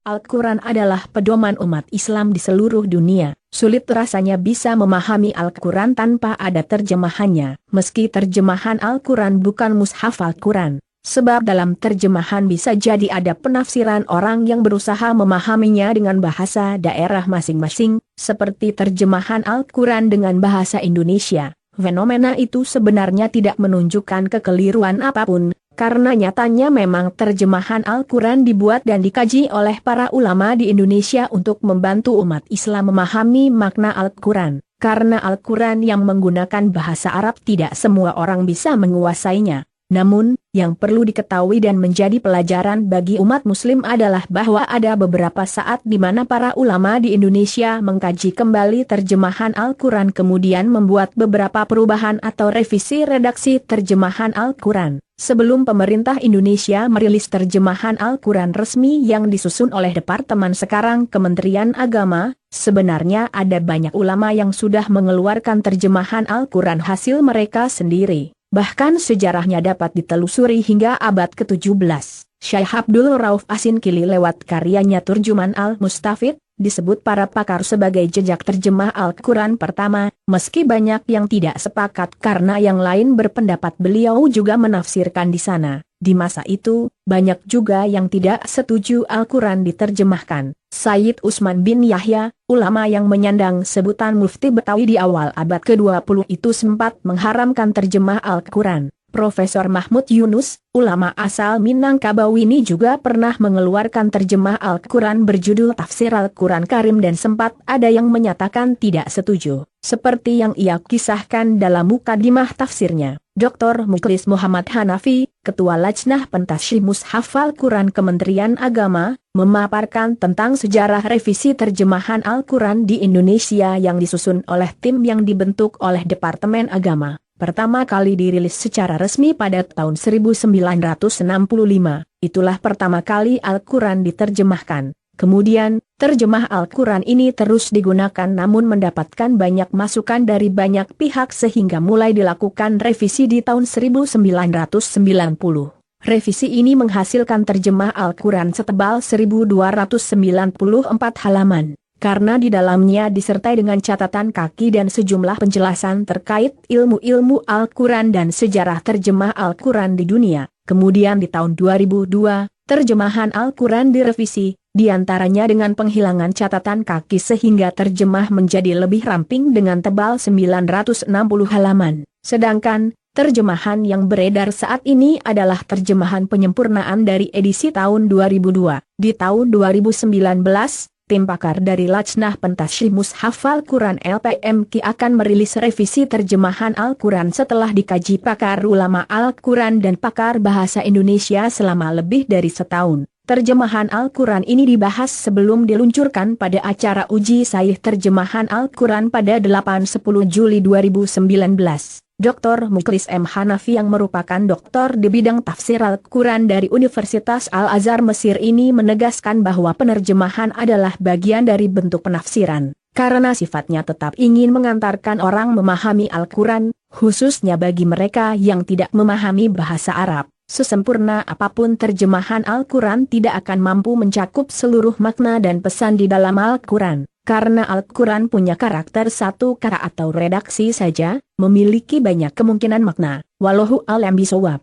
Al-Quran adalah pedoman umat Islam di seluruh dunia. Sulit rasanya bisa memahami Al-Quran tanpa ada terjemahannya, meski terjemahan Al-Quran bukan mushaf Al-Quran. Sebab dalam terjemahan bisa jadi ada penafsiran orang yang berusaha memahaminya dengan bahasa daerah masing-masing, seperti terjemahan Al-Quran dengan bahasa Indonesia. Fenomena itu sebenarnya tidak menunjukkan kekeliruan apapun, karena nyatanya memang terjemahan Al-Quran dibuat dan dikaji oleh para ulama di Indonesia untuk membantu umat Islam memahami makna Al-Quran. Karena Al-Quran yang menggunakan bahasa Arab tidak semua orang bisa menguasainya. Namun, yang perlu diketahui dan menjadi pelajaran bagi umat Muslim adalah bahwa ada beberapa saat di mana para ulama di Indonesia mengkaji kembali terjemahan Al-Quran kemudian membuat beberapa perubahan atau revisi redaksi terjemahan Al-Quran. Sebelum pemerintah Indonesia merilis terjemahan Al-Quran resmi yang disusun oleh Departemen sekarang Kementerian Agama, sebenarnya ada banyak ulama yang sudah mengeluarkan terjemahan Al-Quran hasil mereka sendiri. Bahkan sejarahnya dapat ditelusuri hingga abad ke-17. Syekh Abdul Rauf Asinkili lewat karyanya Turjuman Al-Mustafid, disebut para pakar sebagai jejak terjemah Al-Quran pertama, meski banyak yang tidak sepakat karena yang lain berpendapat beliau juga menafsirkan di sana. Di masa itu, banyak juga yang tidak setuju Al-Quran diterjemahkan. Sayyid Utsman bin Yahya, ulama yang menyandang sebutan mufti Betawi di awal abad ke-20 itu sempat mengharamkan terjemah Al-Quran. Profesor Mahmud Yunus, ulama asal Minangkabau ini juga pernah mengeluarkan terjemah Al-Quran berjudul Tafsir Al-Quran Karim dan sempat ada yang menyatakan tidak setuju. Seperti yang ia kisahkan dalam mukadimah tafsirnya, Dr. Mukhlis Muhammad Hanafi, Ketua Lajnah Pentasyrih Mushaf Al-Quran Kementerian Agama, memaparkan tentang sejarah revisi terjemahan Al-Quran di Indonesia yang disusun oleh tim yang dibentuk oleh Departemen Agama. Pertama kali dirilis secara resmi pada tahun 1965, itulah pertama kali Al-Quran diterjemahkan. Kemudian, terjemah Al-Quran ini terus digunakan namun mendapatkan banyak masukan dari banyak pihak sehingga mulai dilakukan revisi di tahun 1990. Revisi ini menghasilkan terjemah Al-Quran setebal 1294 halaman. Karena di dalamnya disertai dengan catatan kaki dan sejumlah penjelasan terkait ilmu-ilmu Al-Quran dan sejarah terjemah Al-Quran di dunia. Kemudian di tahun 2002, terjemahan Al-Quran direvisi, diantaranya dengan penghilangan catatan kaki sehingga terjemah menjadi lebih ramping dengan tebal 960 halaman. Sedangkan, terjemahan yang beredar saat ini adalah terjemahan penyempurnaan dari edisi tahun 2002. Di tahun 2019, tim pakar dari Lajnah Pentasyrih Mushaf Al-Quran LPMQ akan merilis revisi terjemahan Al-Quran setelah dikaji pakar ulama Al-Quran dan pakar bahasa Indonesia selama lebih dari setahun. Terjemahan Al-Quran ini dibahas sebelum diluncurkan pada acara uji sahih terjemahan Al-Quran pada 8-10 Juli 2019. Dr. Mukhlis M. Hanafi yang merupakan doktor di bidang tafsir Al-Quran dari Universitas Al-Azhar Mesir ini menegaskan bahwa penerjemahan adalah bagian dari bentuk penafsiran. Karena sifatnya tetap ingin mengantarkan orang memahami Al-Quran, khususnya bagi mereka yang tidak memahami bahasa Arab. Sesempurna apapun terjemahan Al-Quran tidak akan mampu mencakup seluruh makna dan pesan di dalam Al-Quran. Karena Al-Quran punya karakter satu kata atau redaksi saja, memiliki banyak kemungkinan makna. Wallahu a'lam bishawab.